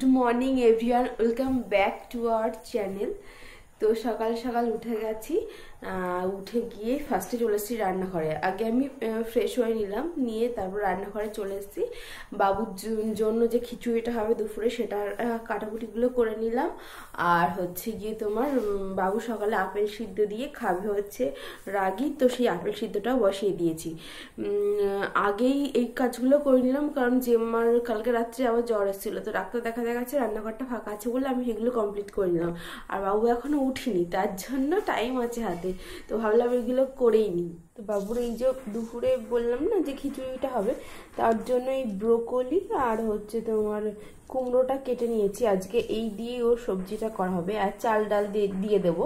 Good morning everyone, welcome back to our channel. তো সকাল সকাল উঠে গেছি, উঠে গিয়ে ফার্স্টে চলে এসেছি রান্নাঘরে। আগে আমি ফ্রেশ হয়ে নিলাম, নিয়ে তারপর রান্নাঘরে চলে এসেছি। বাবুর জন্য যে খিচুড়িটা হবে দুপুরে সেটার কাটাকুটিগুলো করে নিলাম। আর হচ্ছে গিয়ে তোমার বাবু সকালে আপেল সিদ্ধ দিয়ে খাবে হচ্ছে রাগি, তো সেই আপেল সিদ্ধটাও বসিয়ে দিয়েছি। আগেই এই কাজগুলো করে নিলাম, কারণ জেম্মার কালকে রাত্রে আবার জ্বর এসেছিলো, তো ডাক্তার দেখা যাচ্ছে রান্নাঘরটা ফাঁকা আছে বলে আমি সেগুলো কমপ্লিট করে নিলাম। আর বাবু এখনো উঠিনি, তার জন্য টাইম আছে হাতে, তো ভাবলাম এগুলো করেই নিই। তো বাবুর এই যে দুপুরে বললাম না যে খিচুড়িটা হবে, তার জন্য এই ব্রোকলি আর হচ্ছে তোমার কুমড়োটা কেটে নিয়েছি। আজকে এই দিয়ে ওর সবজিটা করা হবে, আর চাল ডাল দিয়ে দেবো,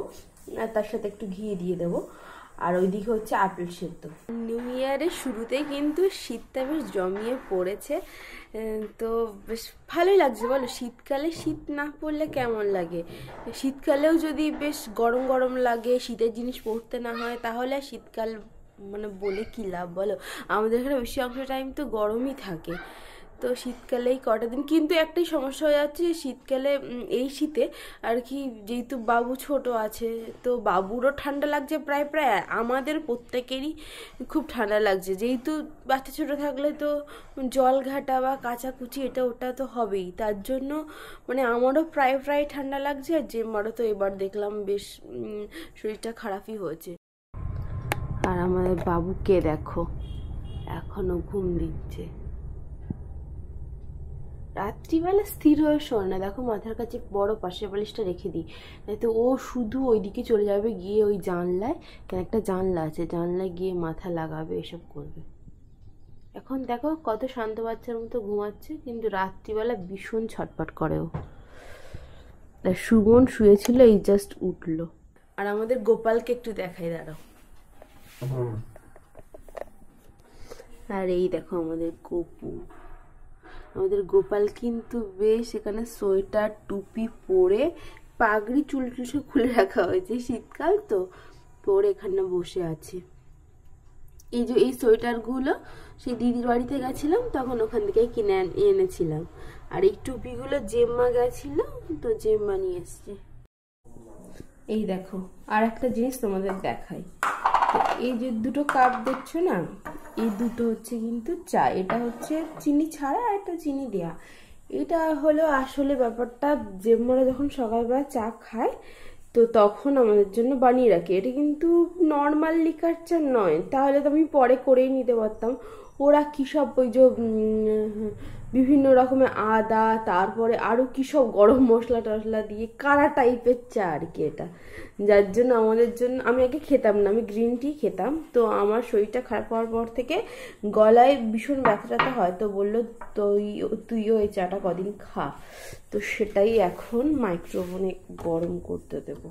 আর তার সাথে একটু ঘি দিয়ে দেবো। আর ওইদিকে হচ্ছে আপেল সেদ্ধ। নিউ ইয়ারের শুরুতেই কিন্তু শীতটা বেশ জমিয়ে পড়েছে, তো বেশ ভালোই লাগছে। বলো, শীতকালে শীত না পড়লে কেমন লাগে? শীতকালেও যদি বেশ গরম গরম লাগে, শীতের জিনিস পরতে না হয়, তাহলে শীতকাল মানে বলে কি লাভ বলো? আমাদের এখানে বেশি অংশ টাইম তো গরমই থাকে। তো শীতকালেই কটা দিন, কিন্তু একটাই সমস্যা হয়ে যাচ্ছে শীতকালে, এই শীতে আর কি, যেহেতু বাবু ছোট আছে, তো বাবুরও ঠান্ডা লাগছে প্রায় প্রায়, আমাদের প্রত্যেকেরই খুব ঠান্ডা লাগছে। যেহেতু বাচ্চা ছোটো থাকলে তো জল ঘাটা বা কাচাকুচি এটা ওটা তো হবেই, তার জন্য মানে আমারও প্রায় প্রায় ঠান্ডা লাগছে। আর জেম্মারও তো এবার দেখলাম বেশ শরীরটা খারাপই হয়েছে। আর আমাদের বাবুকে দেখো, এখনো ঘুম দিচ্ছে। রাত্রিবেলা স্থির হয়ে শোয় না, দেখো মাথার কাছে বড় পাশের বালিশটা রেখে দিই, তো ও শুধু ওইদিকে চলে যাবে, গিয়ে ওই জানলায়, একটা জানলা আছে, জানলায় গিয়ে মাথা লাগাবে, এসব করবে। এখন দেখো কত শান্ত বাচ্চার মতো ঘুমাচ্ছে, কিন্তু রাত্রিবেলা ভীষণ ছটফট করে ও। সুমন শুয়েছিল, এই জাস্ট উঠলো। আর আমাদের গোপালকে একটু দেখাই, দাঁড়াও। আর এই দেখো আমাদের গপু, আমাদের গোপাল কিন্তু বেশ এখানে সোয়েটার টুপি পরে, পাগড়ি চুল টুল খুলে রাখা হয়েছে, শীতকাল তো, পরে এখানে বসে আছে। এই যে এই সোয়েটারগুলো সেই দিদির বাড়িতে গেছিলাম তখন ওখান থেকে কিনে এনেছিলাম, আর এই টুপিগুলো জেম্মা গেছিল, তো জেম্মা নিয়ে এসছে। এই দেখো আর একটা জিনিস তোমাদের দেখাই, এই যে দুটো কাপ দেখছো না, এই দুটো হচ্ছে কিন্তু চা, এটা হচ্ছে চিনি ছাড়া আর একটা চিনি দেয়া। এটা হলো আসলে ব্যাপারটা, জেম্মারা যখন সকালবেলা চা খায় তো তখন আমাদের জন্য বানিয়ে রাখি। এটা কিন্তু নর্মাল লিকার চা নয়, তাহলে তো আমি পরে করেই নিতে পারতাম। ওরা কী সব ওই যে বিভিন্ন রকমের আদা, তারপরে আরও কী সব গরম মশলা টশলা দিয়ে কারা টাইপের চা আর কি এটা, যার জন্য আমাদের জন্য, আমি আগে খেতাম না, আমি গ্রিন টি খেতাম, তো আমার শরীরটা খারাপ হওয়ার পর থেকে গলায় ভীষণ ব্যথাটা হয়, তো বললো তুইও এই চাটা কদিন খা, তো সেটাই এখন মাইক্রোওভেনে গরম করতে দেবো।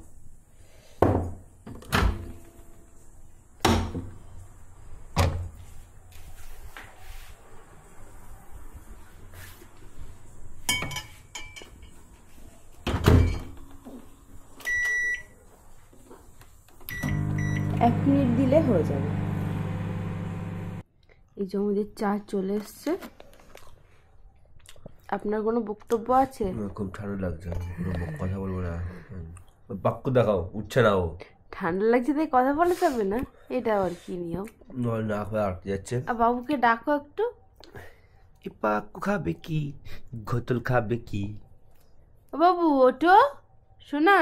এক মিনিট দিলে হয়ে যাবে। এই যে আমাদের চা চলে এসছে। আপনার কোনো বক্তব্য আছে? খুব ঠান্ডা লাগছে, কথা বলবো না, বাক্য দেখাও, উঠছে না ও। ঠান্ডা লাগছে তাই কথা বলা যাবে না, এটা আর কি নিয়ম? না হয়ে আটকে যাচ্ছে। আর বাবুকে ডাকো একটু। বাক্য খাবে কি, ঘোতল খাবে কি? বাবু ওঠো, শোনা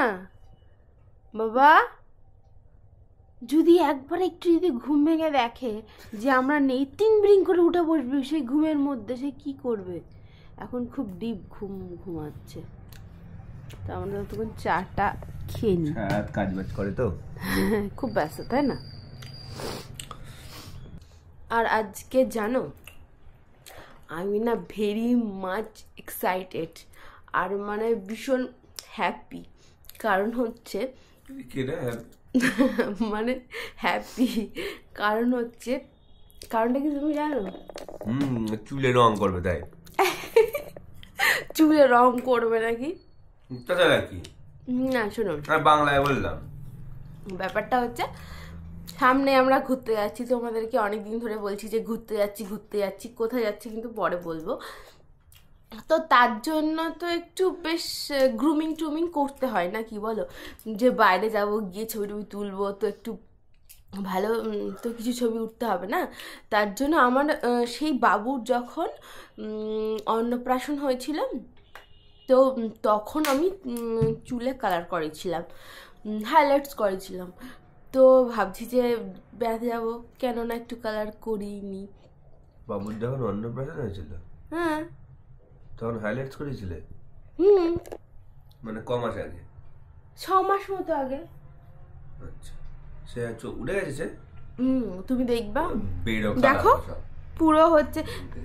বাবা। যদি একবার একটু যদি ঘুম ভেঙে দেখে যে আমরা নেই, তিন ব্রিং করে উঠে বসবে সেই ঘুমের মধ্যে, সে কি করবে? এখন খুব ডিপ ঘুমাচ্ছে, তো আমরা তখন চাটা খেয়ে নিই। কাজ বাজ করে তো খুব ব্যস্ত, তাই না? আর আজকে জানো, আমি না ভেরি মাচ এক্সাইটেড, আর মানে ভীষণ হ্যাপি, কারণ হচ্ছে মানে হ্যাপি কারণ হচ্ছে, কারণটা কি তুমি জানো? চুলে রং করবে, তাই? চুলে রং করবে নাকি? কি না শুনুন, বাংলায় বললাম, ব্যাপারটা হচ্ছে সামনে আমরা ঘুরতে যাচ্ছি, তোমাদেরকে অনেকদিন ধরে বলছি যে ঘুরতে যাচ্ছি, কোথায় যাচ্ছি কিন্তু পরে বলবো। তো তার জন্য তো একটু বেশ গ্রুমিং ট্রুমিং করতে হয় না কি বলো, যে বাইরে যাব গিয়ে ছবি টবি তুলবো তো একটু ভালো তো কিছু ছবি উঠতে হবে না। তার জন্য আমার সেই বাবুর যখন অন্নপ্রাশন হয়েছিল তো তখন আমি চুলে কালার করেছিলাম, হাইলাইটস করেছিলাম। তো ভাবছি যে বেড়াতে যাবো, কেন না একটু কালার করিনি। বাবুর যখন অন্নপ্রাশন হয়েছিল হ্যাঁ তখন হাইলাইটস করেছিলে? মানে ক মাস আগে? 6 মাস মতো আগে। আচ্ছা, সে উঠে গেছে। তুমি দেখবা, বেরো দেখো পুরো হচ্ছে।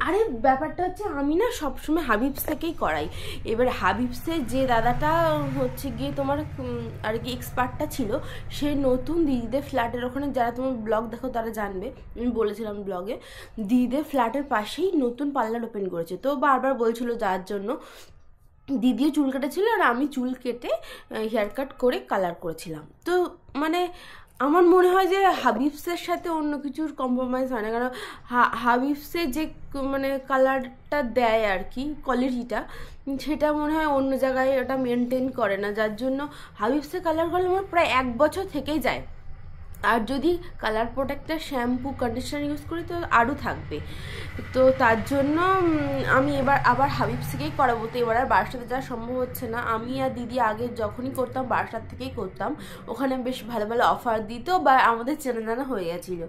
আরে ব্যাপারটা হচ্ছে আমি না সবসময় হাবিবস থেকেই করাই। এবার হাবিবসের যে দাদাটা হচ্ছে গিয়ে তোমার আর কি এক্সপার্টটা ছিল, সে নতুন দিদিদের ফ্ল্যাটের ওখানে, যারা তোমার ব্লগ দেখো তারা জানবে, আমি বলেছিলাম ব্লগে, দিদিদের ফ্ল্যাটের পাশেই নতুন পার্লার ওপেন করেছে। তো বারবার বলছিল যাওয়ার জন্য। দিদিও চুল কেটেছিল আর আমি চুল কেটে হেয়ার কাট করে কালার করেছিলাম। তো মানে আমার মনে হয় যে হাবিবসের সাথে অন্য কিছুর কম্প্রোমাইজ হয় না, কারণ হাবিবসে যে মানে কালারটা দেয় আর কি, কোয়ালিটিটা, সেটা মনে হয় অন্য জায়গায় ওটা মেনটেন করে না, যার জন্য হাবিবসে কালার করলে আমার প্রায় 1 বছর থেকেই যায়। আর যদি colour protector shampoo conditioner use করি তো আরও থাকবে। তো তার জন্য আমি এবার আবার হাবিবস থেকেই করাবো। তো এবার আর বারাসাতে যাওয়া সম্ভব হচ্ছে না। আমি আর দিদি আগে যখনই করতাম বারাসাত থেকেই করতাম, ওখানে বেশ ভালো ভালো অফার দিত বা আমাদের চেনা জানা হয়ে গেছিলো।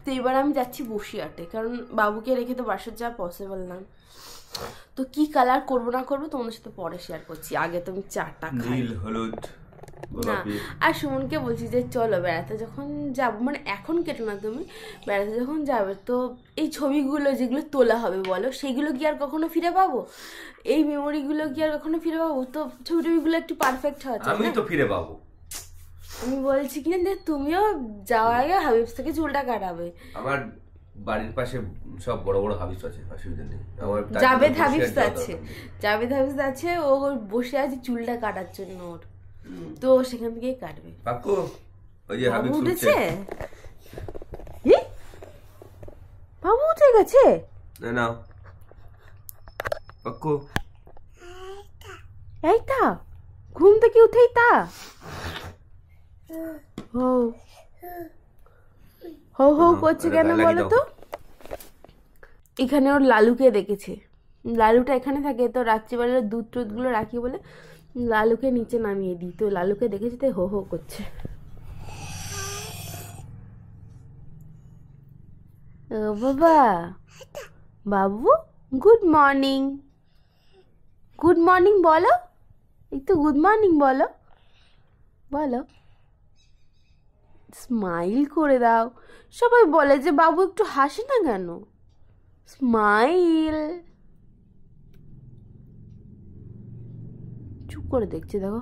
তো এবার আমি যাচ্ছি বসিরহাটে, কারণ বাবুকে রেখে তো বারাসাত যাওয়া পসিবল না। তো কি কালার করবো না করবো তোমাদের সাথে পরে শেয়ার করছি, আগে তুমি চাটা খাই। নীল হলুদ না, আর সুমনকে বলছি যে চলো বেড়াতে যখন যাবো, মানে এখন কেটে না, তুমি বেড়াতে যখন যাবে তো এই ছবিগুলো যেগুলো তোলা হবে বলো, সেগুলো কি আর কখনো ফিরে পাবো? এই মেমোরিগুলো কি আর কখনো ফিরে পাবো? তো ছবি টবিগুলো একটু পারফেক্ট হওয়া চাই। আমি তো ফিরে পাবো। আমি বলছি কিনা যে তুমিও যাওয়ার আগে হাবিবস থেকে চুলটা কাটাবে। আমার বাড়ির পাশে সব বড় বড় হাবিবস আছে, অসুবিধা নেই। আমার জাভেদ হাবিবস আছে, জাভেদ হাবিবস আছে, ও বসে আছে চুলটা কাটার জন্য ওর। তো সেখান থেকেই কাটবে। পাকু ওই যে বাবু হাবিবস উঠেছে, বাবু উঠে গেছে। না না পাকু, এই তা ঘুম থেকে উঠেই তা হো হো হো করছে কেন বলো তো? এখানে ওর লালুকে দেখেছে, লালুটা এখানে থাকে, তো রাত্রিবেলা দুধ টুধগুলো রাখি বলে লালুকে নিচে নামিয়ে দিই। তো লালুকে দেখেছে তাই হো হো করছে। ও বাবা, বাবু গুড মর্নিং, গুড মর্নিং বলো, একটু গুড মর্নিং বলো, বলো, স্মাইল করে দাও। সবাই বলে যে বাবু একটু হাসে না কেন, স্মাইল। চুপ করে দেখছে, দেখো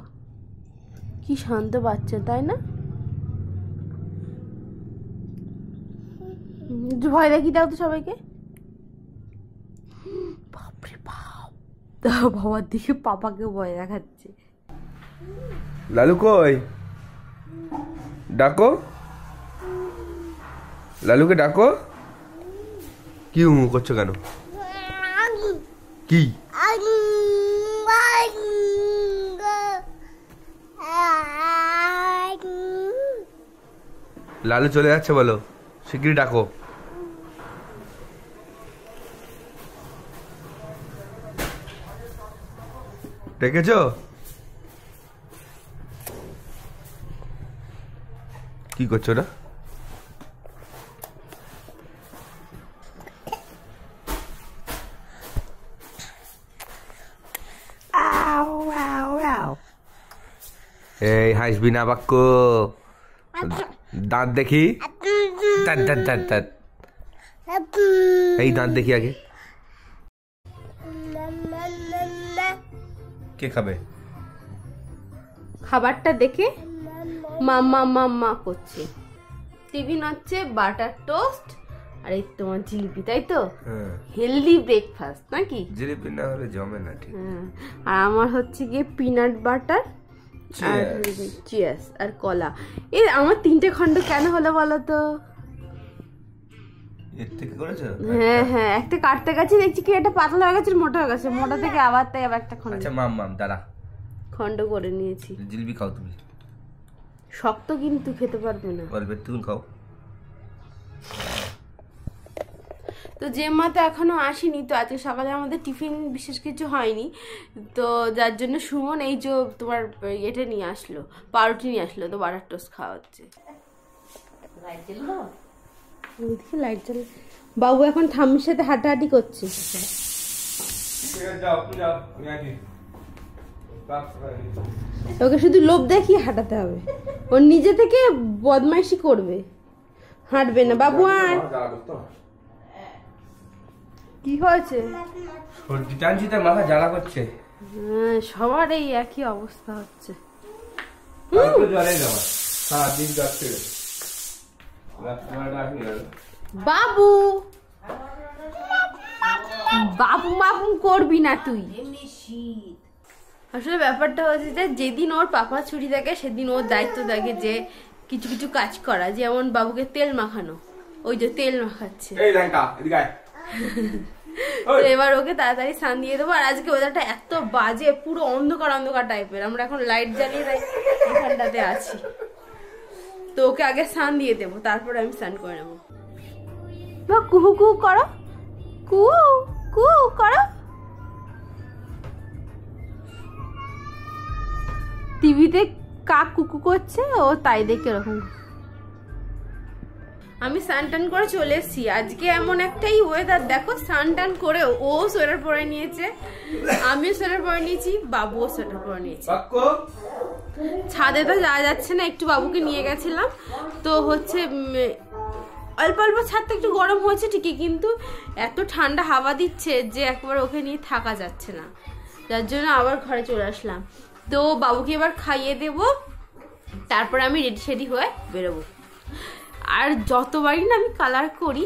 কি শান্ত বাচ্চা, তাই না? ভয় দেখি দাও তো সবাইকে। বাপরে বাপ, বাবার দিকে পাপাকে ভয় দেখাচ্ছে। লালু কই? ডাকো, লালুকে ডাকো। কি করছো কেন? কি লালু চলে যাচ্ছে বলো, শিগগিরই ডাকো। ডেকেছো? কি করছো না? এই হাসবি না বাক্য, দাঁত দেখি, দাঁত দাঁত দাঁত দাঁত, এই দাঁত দেখি আগে। কে খাবে? খাবারটা দেখে মাম্মা মাম্মা করছে, টিভি নাচছে, বাটার টোস্ট আর এই তোমার জিলিপি, তাই তো? হেলদি ব্রেকফাস্ট নাকি? জিলিপি না হলে জমে না ঠিক। আর আমার হচ্ছে গিয়ে পিনাট বাটার আর চিয়াস আর কলা। এই আমার 3টে খন্ড কেন হলো বলো তো? এর থেকে করেছো? হ্যাঁ হ্যাঁ, একটা কাটতে গেছি দেখছি কি এটা পাতলা হয়ে গেছে, মোটা হয়ে গেছে, মোটা থেকে আবার তাই আবার একটা খন্ড। আচ্ছা মাম দাঁড়া, খন্ড করে নিয়েছি। জিলিপি খাও তুমি। শক্ত কিন্তু খেতে পারবে না। অল্প একটু খাও। তো জেম্মা তো এখনো আসেনি, তো আজকে সকালে আমাদের টিফিন বিশেষ কিছু হয়নি, তো যার জন্য সুমন এই যে তোমার এটা নিয়ে আসলো, পাউরুটি নিয়ে আসলো, তো বাটার টোস্ট খাওয়া হচ্ছে। লাইট জ্বলে। বাবু এখন ঠাম্মির সাথে হাঁটাহাঁটি করছে। ওকে শুধু লোভ দেখিয়ে হাঁটাতে হবে, ও নিজে থেকে বদমাইশি করবে, হাঁটবে না। বাবু আয়। কি হয়েছে? সর্দি টানছি, তার মাথা জ্বালা করছে। হ্যাঁ, সবার এই একই অবস্থা হচ্ছে। বাবু বাবু বাবু করবি না তুই। আসলে ব্যাপারটা হচ্ছে যে যেদিন ওর পাপা ছুটি থাকে সেদিন ওর দায়িত্ব থাকে যে কিছু কিছু কাজ করা, যেমন বাবুকে তেল মাখানো, ওই যে তেল মাখাচ্ছে। তো এবার ওকে তাড়াতাড়ি স্নান দিয়ে দেবো। আর আজকে ওয়েদারটা এত বাজে, পুরো অন্ধকার অন্ধকার টাইপের, আমরা এখন লাইট জ্বালিয়ে তাই এখানটাতে আছি। তো ওকে আগে স্নান দিয়ে দেবো, তারপরে আমি স্নান করে নেবো। কুহু কুহু করো, কুহু কুহু করো। টিভিতে কাক কুকু করছে, ও তাই দেখে এরকম। আমি স্নান টান করে চলে এসেছি। আজকে এমন একটাই ওয়েদার, দেখো স্নান টান করে ও সোয়েটার পরে নিয়েছে, আমিও সোয়েটার পরে নিয়েছি, বাবুও সোয়েটার পরে নিয়েছি। ছাদে তো যাওয়া যাচ্ছে না, একটু বাবুকে নিয়ে গেছিলাম, তো হচ্ছে অল্প অল্প ছাদটা একটু গরম হয়েছে ঠিকই, কিন্তু এত ঠান্ডা হাওয়া দিচ্ছে যে একবার ওকে নিয়ে থাকা যাচ্ছে না, যার জন্য আবার ঘরে চলে আসলাম। তো বাবুকে এবার খাইয়ে দেব, তারপরে আমি রেডি সেডি হয়ে বেরোবো। আর যতবারই না আমি কালার করি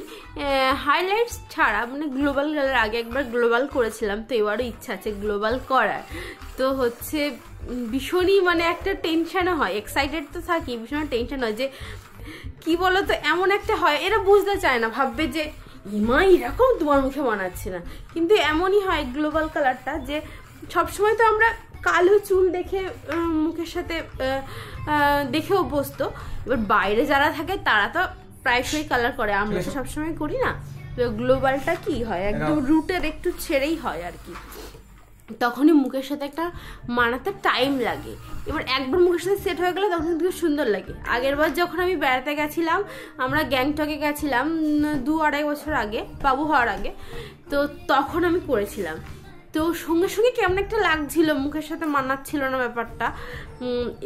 হাইলাইটস ছাড়া, মানে গ্লোবাল কালার, আগে একবার গ্লোবাল করেছিলাম, তো এবারও ইচ্ছা আছে গ্লোবাল করার। তো হচ্ছে ভীষণই মানে একটা টেনশনও হয়, এক্সাইটেড তো থাকি, ভীষণ টেনশন হয় যে কি বলতো এমন একটা হয়, এরা বুঝতে চায় না, ভাববে যে ইমা এরকম তোমার মুখে মানাচ্ছে না, কিন্তু এমনই হয় গ্লোবাল কালারটা যে সবসময় তো আমরা কালো চুল দেখে মুখের সাথে দেখে অভ্যস্ত, এবার বাইরে যারা থাকে তারা তো প্রায়শই কালার করে, আমরা তো সবসময় করি না। তো গ্লোবালটা কি হয় একদম রুটের একটু ছেড়েই হয় আর কি, তখনই মুখের সাথে একটা মানাতে টাইম লাগে। এবার একবার মুখের সাথে সেট হয়ে গেলে তখন কিন্তু সুন্দর লাগে। আগের বার যখন আমি বেড়াতে গেছিলাম, আমরা গ্যাংটকে গেছিলাম 2-2.5 বছর আগে, বাবু হওয়ার আগে, তো তখন আমি করেছিলাম, তো সঙ্গে সঙ্গে কেমন একটা লাগছিল, মুখের সাথে মানাচ্ছিল না ব্যাপারটা।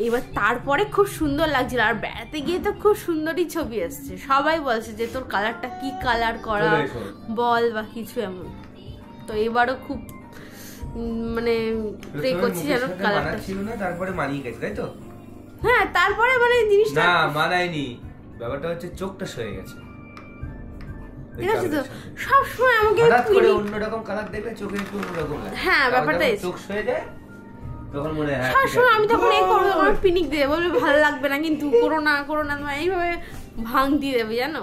এবার তারপরে খুব সুন্দর লাগছিল, আর বেড়াতে গিয়ে তো খুব সুন্দরই ছবি এসছে, সবাই বলছে যে তোর কালারটা কি কালার করা বল বা কিছু এমন। তো এবারও খুব মানে প্রে করছি যেন কালারটা ছিল না, তারপরে মানিয়ে গেছে, তাই তো? হ্যাঁ, তারপরে মানে জিনিসটা না মানায়নি, ব্যাপারটা হচ্ছে চোখটা সয়ে গেছে। ঠিক আছে, তো সবসময় আমাকে অন্যরকম কালার দেখলে চোখে একটু অন্যরকম লাগে। হ্যাঁ, ব্যাপারটা চোখ সয়ে যায় তখন মনে হয় সবসময় আমি তখন এই করবো, আমার পিনিক দিয়ে বলবে ভালো লাগবে না, কিন্তু করো না তোমার এইভাবে ভাঙ দিয়ে দেবে জানো।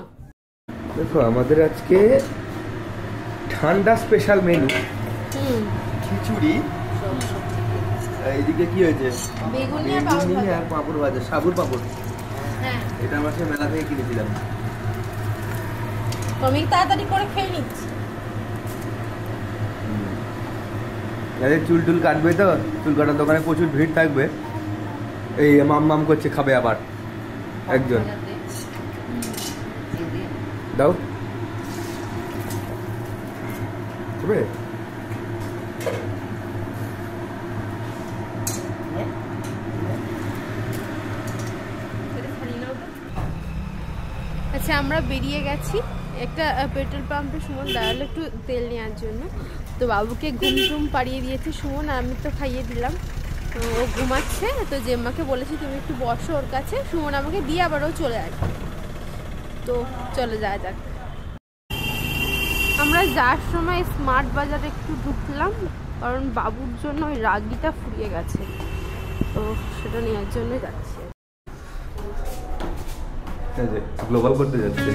দেখো আমাদের আজকে ঠান্ডা স্পেশাল মেনু, খিচুড়ি, এইদিকে কি হয়েছে বেগুনি আর পাঁপড় ভাজা, সাবুর পাঁপড়। হ্যাঁ, এটা আমরা সে মেলা থেকে কিনেছিলাম। আমি তাড়াতাড়ি করে খেয়ে নিচ্ছি। চুল টুল কাটবে তো, চুল কাটার দোকানে প্রচুর ভিড় থাকবে। এই মাম করছে, খাবে আবার একজন। দাও খাবে। আচ্ছা, আমরা বেরিয়ে গেছি একটা পেট্রোল পাম্পে, সুমন দাঁড়ালো একটু তেল নেওয়ার জন্য। তো বাবুকে ঘুম টুম পাড়িয়ে দিয়েছে সুমন, আমি তো খাইয়ে দিলাম, ও ঘুমাচ্ছে। তো জেম্মাকে বলেছি তুমি একটু বসো ওর কাছে, সুমন আমাকে দিয়ে আবার ও চলে আসবে। তো চলে যাওয়া যাক। আমরা যাওয়ার সময় স্মার্ট বাজারে একটু ঢুকলাম, কারণ বাবুর জন্য ওই রাগিটা ফুরিয়ে গেছে, তো সেটা নেওয়ার জন্য যাচ্ছি। গ্লোবাল করতে যাচ্ছে।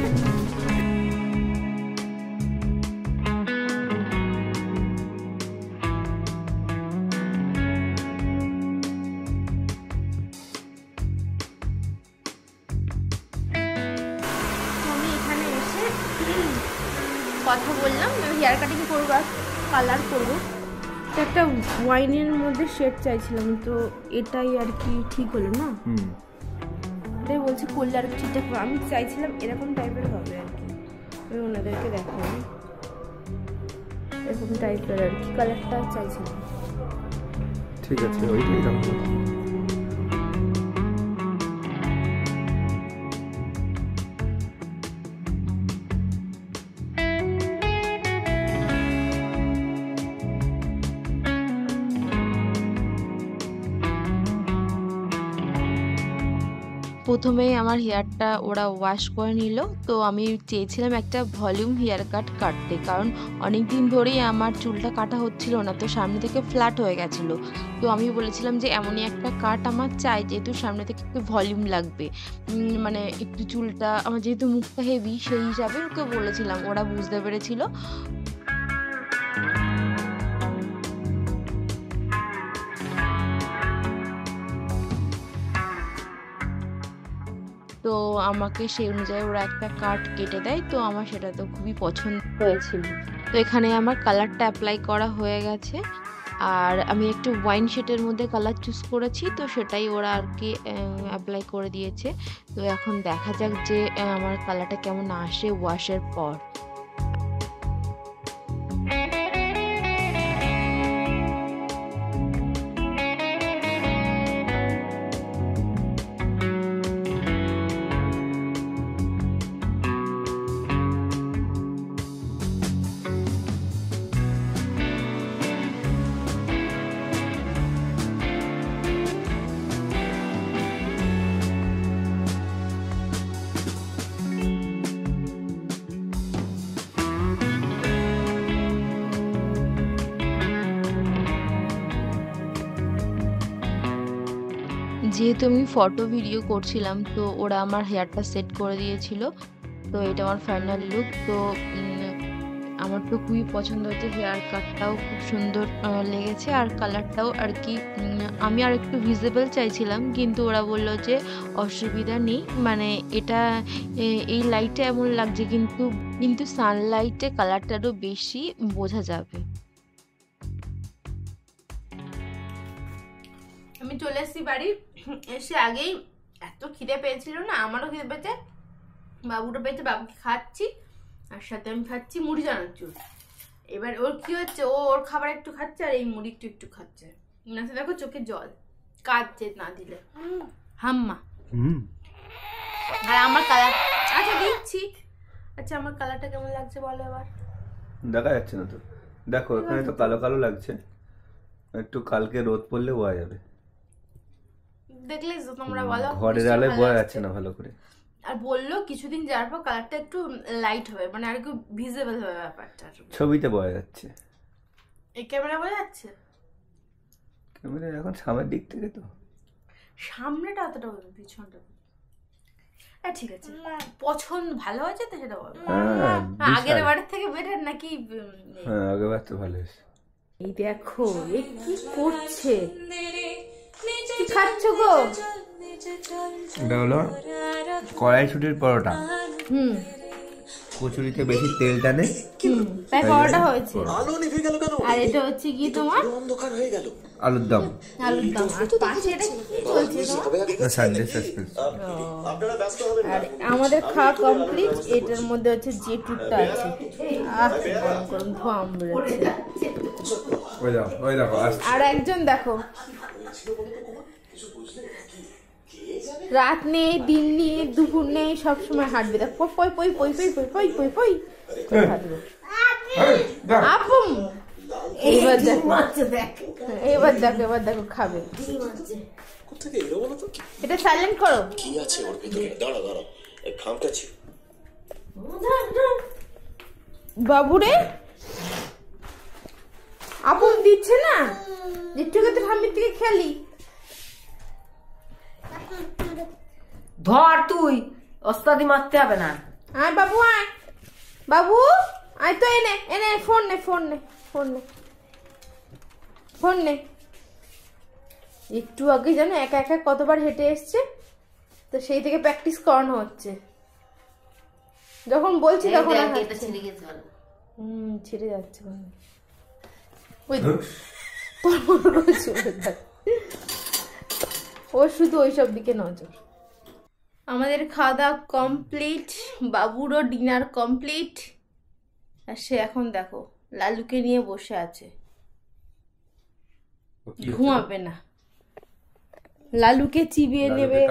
কথা বললাম, হেয়ার কাটিং করবো আর কালার করবো। একটা ওয়াইনের মধ্যে শেড চাইছিলাম, তো এটাই আর কি ঠিক হলো না। এটাই বলছি করলে আর ঠিকঠাক আমি চাইছিলাম এরকম টাইপের হবে আর কি। আমি ওনাদেরকে দেখাবো এরকম টাইপের আর কি কালারটা চাইছিলাম। ঠিক আছে, ওইটাই রাখবো। প্রথমে আমার হেয়ারটা ওরা ওয়াশ করে নিল। তো আমি চেয়েছিলাম একটা ভলিউম হেয়ার কাট কাটতে, কারণ অনেক দিন ধরেই আমার চুলটা কাটা হচ্ছিল না, তো সামনে থেকে ফ্ল্যাট হয়ে গেছিলো। তো আমি বলেছিলাম যে এমনই একটা কাট আমার চাই, যেহেতু সামনে থেকে একটু ভলিউম লাগবে, মানে একটু চুলটা আমার যেহেতু মুখটা হেভি, সেই হিসাবে ওকে বলেছিলাম, ওরা বুঝতে পেরেছিল। তো আমাকে সেই অনুযায়ী ওরা একটা কাট কেটে দেয়, তো আমার সেটা তো খুবই পছন্দ হয়েছিল। তো এখানে আমার কালারটা অ্যাপ্লাই করা হয়ে গেছে, আর আমি একটু ওয়াইন শেডের মধ্যে কালার চুজ করেছি, তো সেটাই ওরা আর কি অ্যাপ্লাই করে দিয়েছে। তো এখন দেখা যাক যে আমার কালারটা কেমন আসে ওয়াশের পর। যেহেতু আমি ফটো ভিডিও করছিলাম, তো ওরা আমার হেয়ারটা সেট করে দিয়েছিল। তো এটা আমার ফাইনাল লুক। তো আমার তো খুবই পছন্দ হয়েছে, হেয়ার কাটটাও খুব সুন্দর লেগেছে, আর কালারটাও আর কি আমি আর একটু ভিজিবল চাইছিলাম, কিন্তু ওরা বললো যে অসুবিধা নেই, মানে এটা এই লাইটে এমন লাগছে, কিন্তু সানলাইটে কালারটা আরও বেশি বোঝা যাবে। আমি চলে এসেছি বাড়ি, এসে আগেই এত খিদে পেয়েছিল না, আমারও খিদে পেয়েছে, বাবুরও পেয়েছে, বাবুকে খাচ্ছি, আর সাথে আমি খাচ্ছি মুড়ি চানাচুর। এবার ওর কি হচ্ছে, ওর খাবার একটু খাচ্ছে আর এই মুড়ি একটু একটু খাচ্ছে, নাতে দেখো চোখে জল কাঁদছে না দিলে হাম্মা। আর আমার কালার আচ্ছা দিচ্ছি, আচ্ছা আমার কালারটা কেমন লাগছে বলো এবার। দেখা যাচ্ছে না তো, দেখো এখানে তো কালো কালো লাগছে, একটু কালকে রোদ পড়লে বোঝা যাবে। দেখলে তোমরা বলো, ঘরের আলোয় বোঝা যাচ্ছে না ভালো করে। আর বললো কিছুদিন যাওয়ার পর কালারটা একটু লাইট হবে, মানে আর একটু ভিজিবল হবে ব্যাপারটা। ছবিতে বোঝা যাচ্ছে, এই ক্যামেরা বোঝা যাচ্ছে, ক্যামেরা এখন সামনের দিক থেকে, তো সামনেটা অতটা বলবো, পিছনটা ঠিক আছে। পছন্দ ভালো হয়েছে তো সেটা বলো। আগের বারের থেকে বেটার নাকি? হ্যাঁ আগের বার তো ভালো হয়েছে। এই দেখো এ কি করছে, কি খাচ্ছ গো? এটা হলো কড়াইশুটির পরোটা। কচুরিতে বেশি তেল টানে, তাই পরোটা হয়েছে। আর এটা হচ্ছে কি তোমার আলুর দম। আলুর দম। আর পাশে এটা কি চলছে তোমার? Sunday suspense. আর আমাদের খাওয়া কমপ্লিট। এটার মধ্যে হচ্ছে যে টুকটা আছে, গরম গরম ধোঁয়া বেরোচ্ছে। আর একজন দেখো, রাত নেই দিন নেই দুপুর নেই, সবসময় হাঁটবে। দেখ পই পই পই পই পই পই পই পই হাঁটবে। আপম এইবার দেখো, এবার দেখো, এবার দেখো খাবে। এটা সাইলেন্ট করো। কি আছে ওর ভিতরে? দাঁড়া দাঁড়া, এই খামটাছি বাবুরে। আপন দিচ্ছে না, যেটুকু তো ঠাম্মির থেকে খেলি। ধর তুই, ওস্তাদি মারতে হবে না। আয় বাবু আয়, বাবু আয় তো, এনে এনে ফোন নে, ফোন নে, ফোন নে, ফোন নে। একটু আগে জানো একা একা কতবার হেঁটে এসছে, তো সেই থেকে প্র্যাকটিস করানো হচ্ছে। যখন বলছি তখন ছেড়ে যাচ্ছে ওই ও শুধু ওইসব দিকে নজর। আমাদের খাওয়া দাওয়া কমপ্লিট, বাবুরও ডিনার কমপ্লিট, আর সে এখন দেখো লালুকে নিয়ে বসে আছে, ঘুমাবে না, লালুকে চিবিয়ে নেবে।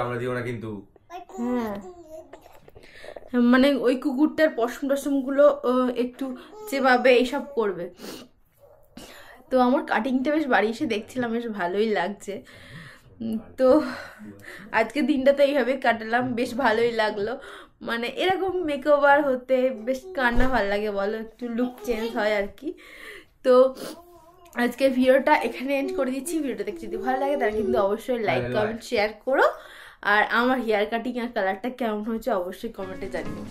কিন্তু হ্যাঁ, মানে ওই কুকুরটার পশম টশম গুলো একটু চেবাবে, এইসব করবে। তো আমার কাটিংটা বেশ বাড়ি এসে দেখছিলাম, বেশ ভালোই লাগছে। তো আজকের দিনটা তো এইভাবে কাটালাম, বেশ ভালোই লাগলো। মানে এরকম মেকওভার হতে বেশ কার না ভালো লাগে বলো, একটু লুক চেঞ্জ হয় আর কি। তো আজকে ভিডিওটা এখানে এন্ড করে দিচ্ছি। ভিডিওটা দেখতে যদি ভালো লাগে তাহলে কিন্তু অবশ্যই লাইক কমেন্ট শেয়ার করো, আর আমার হেয়ার কাটিং আর কালারটা কেমন হয়েছে অবশ্যই কমেন্টে জানিও।